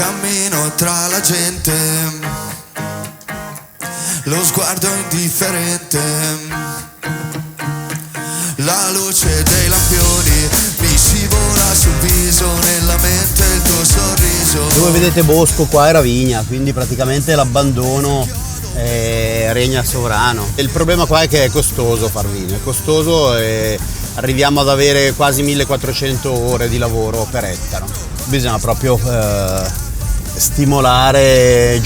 Cammino tra la gente, lo sguardo indifferente, la luce dei lampioni mi scivola sul viso, nella mente il tuo sorriso. Dove vedete bosco qua era vigna, quindi praticamente l'abbandono regna sovrano. Il problema qua è che è costoso far vino, è costoso e arriviamo ad avere quasi 1400 ore di lavoro per ettaro. Bisogna proprio stimolare i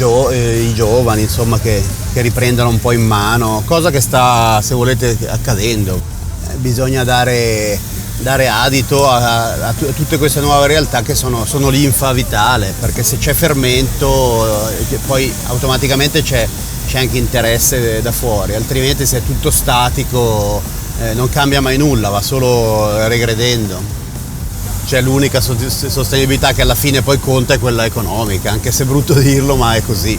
giovani, insomma, che riprendano un po' in mano, cosa che sta, se volete, accadendo. Bisogna dare adito a tutte queste nuove realtà che sono linfa vitale, perché se c'è fermento poi automaticamente c'è anche interesse da fuori, altrimenti se è tutto statico non cambia mai nulla, va solo regredendo. Cioè l'unica sostenibilità che alla fine poi conta è quella economica, anche se è brutto dirlo, ma è così.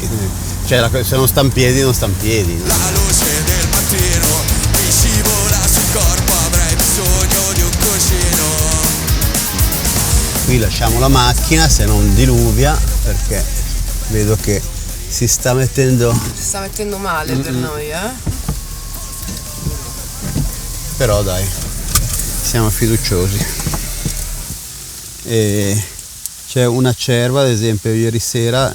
Cioè se non sta in piedi, non sta in piedi. La luce del mattino mi scivola sul corpo, avrei bisogno di un cuscino. Qui lasciamo la macchina se non diluvia, perché vedo che si sta mettendo male per noi, Però dai, siamo fiduciosi. E c'è una cerva, ad esempio, ieri sera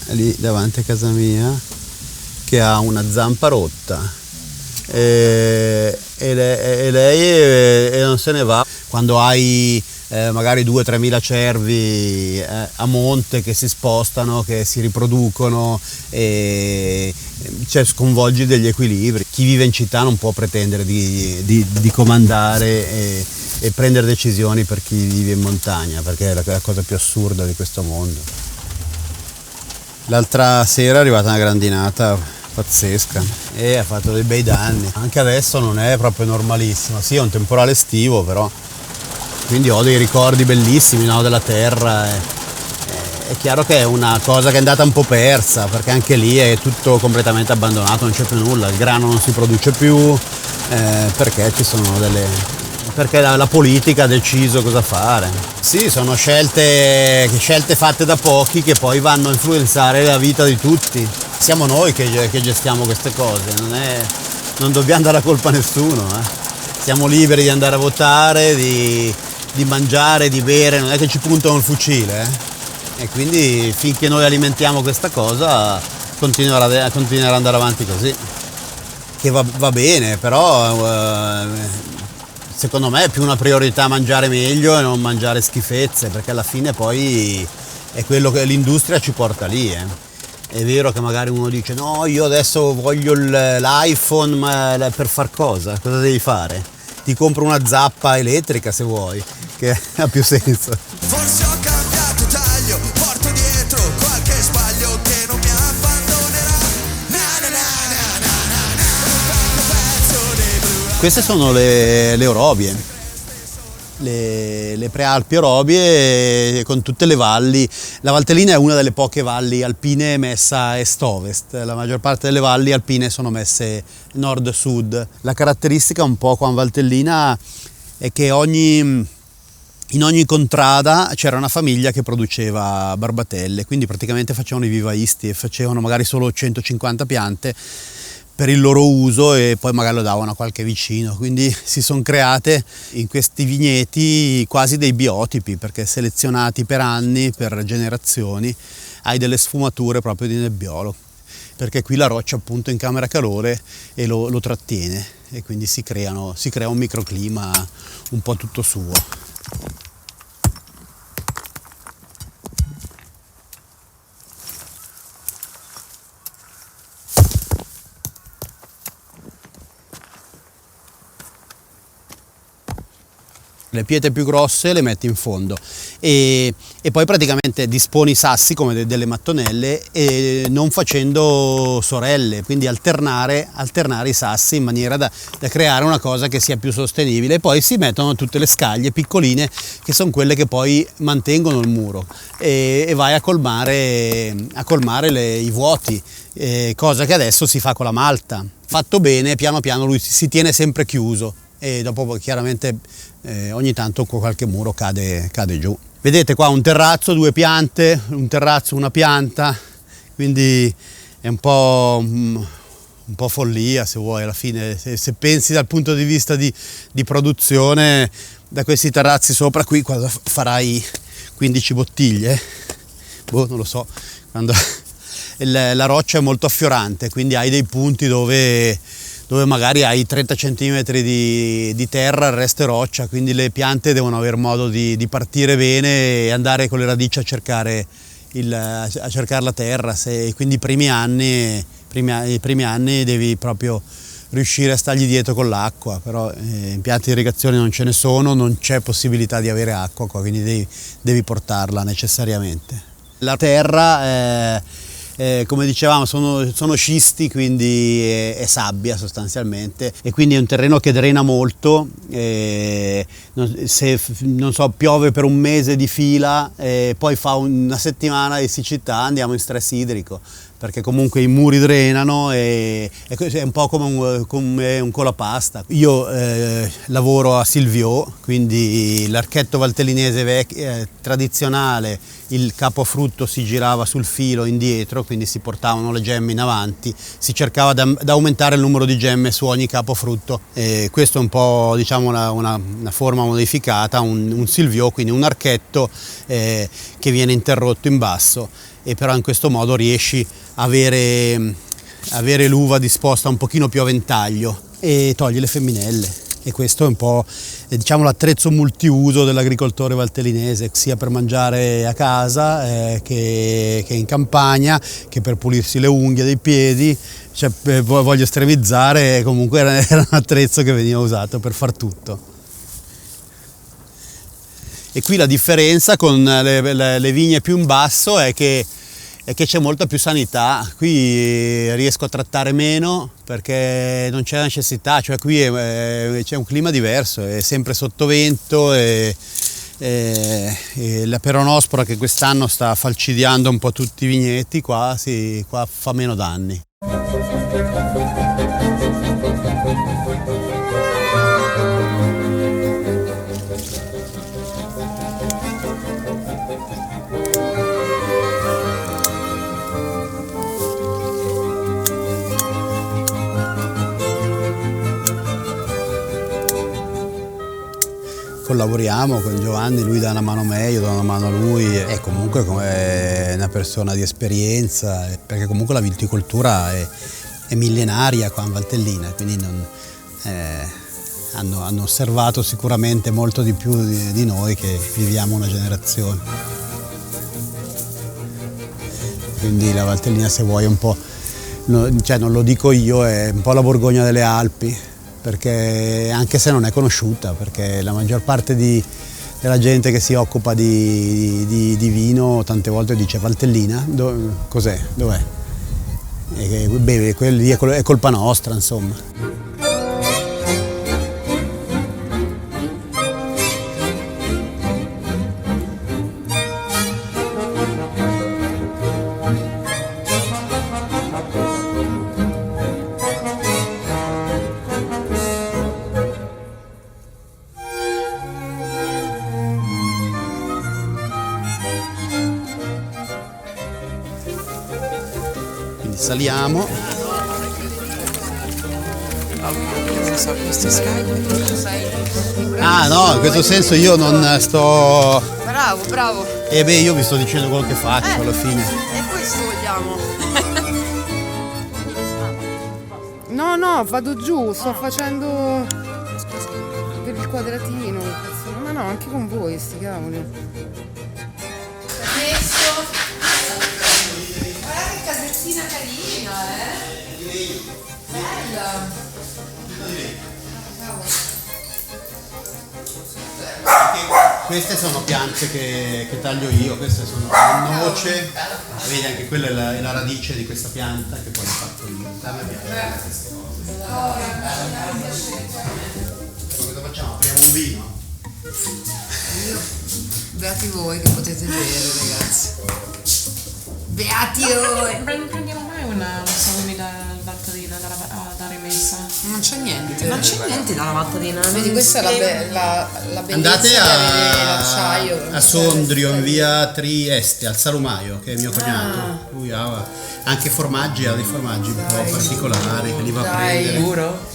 lì davanti a casa mia, che ha una zampa rotta e lei non se ne va. Quando hai magari 2-3 mila cervi a monte che si spostano, che si riproducono, e sconvolgi degli equilibri. Chi vive in città non può pretendere di comandare e prendere decisioni per chi vive in montagna, perché è la cosa più assurda di questo mondo. L'altra sera è arrivata una grandinata pazzesca e ha fatto dei bei danni. Anche adesso non è proprio normalissimo, sì, è un temporale estivo, però quindi ho dei ricordi bellissimi, no, della terra. È chiaro che è una cosa che è andata un po' persa, perché anche lì è tutto completamente abbandonato, non c'è più nulla, il grano non si produce più, perché ci sono perché la politica ha deciso cosa fare. Sì, sono scelte fatte da pochi che poi vanno a influenzare la vita di tutti. Siamo noi che gestiamo queste cose, non dobbiamo dare la colpa a nessuno. Siamo liberi di andare a votare, di mangiare, di bere, non è che ci puntano il fucile. E quindi finché noi alimentiamo questa cosa continuerà ad andare avanti così. Che va bene, però secondo me è più una priorità mangiare meglio e non mangiare schifezze, perché alla fine poi è quello che l'industria ci porta lì. È vero che magari uno dice no, io adesso voglio l'iPhone, ma per far cosa? Cosa devi fare? Ti compro una zappa elettrica se vuoi, che ha più senso. Forse ho cambiato taglio, porto dietro qualche sbaglio che non mi abbandonerà. Queste sono le orobie, le prealpi orobie con tutte le valli. La Valtellina è una delle poche valli alpine messa a est-ovest, la maggior parte delle valli alpine sono messe nord-sud. La caratteristica un po' qua in Valtellina è che in ogni contrada c'era una famiglia che produceva barbatelle, quindi praticamente facevano i vivaisti e facevano magari solo 150 piante per il loro uso e poi magari lo davano a qualche vicino, quindi si sono create in questi vigneti quasi dei biotipi, perché selezionati per anni, per generazioni, hai delle sfumature proprio di nebbiolo, perché qui la roccia appunto incamera calore e lo trattiene, e quindi si crea un microclima un po' tutto suo. Le pietre più grosse le metti in fondo e poi praticamente disponi i sassi come delle mattonelle, e non facendo sorelle, quindi alternare i sassi in maniera da creare una cosa che sia più sostenibile. E poi si mettono tutte le scaglie piccoline, che sono quelle che poi mantengono il muro, e vai a colmare i vuoti, cosa che adesso si fa con la malta. Fatto bene, piano piano lui si tiene sempre chiuso, e dopo chiaramente ogni tanto qualche muro cade giù. Vedete qua un terrazzo, 2 piante, un terrazzo, una pianta, quindi è un po' follia, se vuoi, alla fine. Se pensi dal punto di vista di produzione, da questi terrazzi sopra qui, quando farai 15 bottiglie, non lo so, quando la roccia è molto affiorante, quindi hai dei punti dove magari hai 30 cm di terra, il resto è roccia, quindi le piante devono aver modo di partire bene e andare con le radici a cercare la terra. Quindi i primi anni devi proprio riuscire a stargli dietro con l'acqua, però impianti di irrigazione non ce ne sono, non c'è possibilità di avere acqua qua, quindi devi portarla necessariamente. La terra come dicevamo sono scisti, quindi è sabbia sostanzialmente, e quindi è un terreno che drena molto. Se non so, piove per un mese di fila, poi fa una settimana di siccità, andiamo in stress idrico, perché comunque i muri drenano e è un po' come un colapasta. Io lavoro a Silvio, quindi l'archetto valtellinese tradizionale, il capofrutto si girava sul filo indietro, quindi si portavano le gemme in avanti, si cercava di aumentare il numero di gemme su ogni capofrutto. Questo è un po', diciamo, una forma modificata, un Silvio, quindi un archetto che viene interrotto in basso, e però in questo modo riesci a avere l'uva disposta un pochino più a ventaglio e togli le femminelle. E questo è un po', diciamo, l'attrezzo multiuso dell'agricoltore valtellinese, sia per mangiare a casa che in campagna, che per pulirsi le unghie dei piedi. Cioè, voglio estremizzare, comunque era un attrezzo che veniva usato per far tutto. E qui la differenza con le vigne più in basso è che c'è molta più sanità. Qui riesco a trattare meno perché non c'è necessità, cioè qui c'è un clima diverso, è sempre sottovento e la peronospora, che quest'anno sta falcidiando un po' tutti i vigneti, qua fa meno danni. Collaboriamo con Giovanni, lui dà una mano a me, io do una mano a lui, è comunque come una persona di esperienza, perché comunque la viticoltura è millenaria qua in Valtellina, quindi hanno osservato sicuramente molto di più di noi che viviamo una generazione. Quindi la Valtellina, se vuoi, è un po', cioè non lo dico io, è un po' la Borgogna delle Alpi, perché anche se non è conosciuta, perché la maggior parte della gente che si occupa di vino tante volte dice Valtellina, cos'è? Dov'è? Beh, quelli è colpa nostra, insomma. Saliamo. Ah no, in questo senso io non sto... Bravo. Beh, io vi sto dicendo quello che faccio alla fine. E questo vogliamo. No, vado giù, sto facendo per il quadratino. Ma no, anche con voi, sti cavoli. Guarda che casettina carina, bella. Queste sono piante che taglio io, queste sono noce, vedi anche quella è la radice di questa pianta che poi ho fatto io. A me piace queste cose. Cosa facciamo? Apriamo un vino? Beati voi che potete bere, ragazzi. Beati voi! Non prendiamo mai una salumi dal Valtellina? da rimessa. Non c'è niente. Non c'è niente da lavatatina. Vedi, questa è la bellezza Andate di avere l'acciaio. a Sondrio in via Trieste al Salumaio, che è mio cognato. Lui ha anche formaggi, ha dei formaggi un po' particolari che li va a Dai. prendere. Sicuro?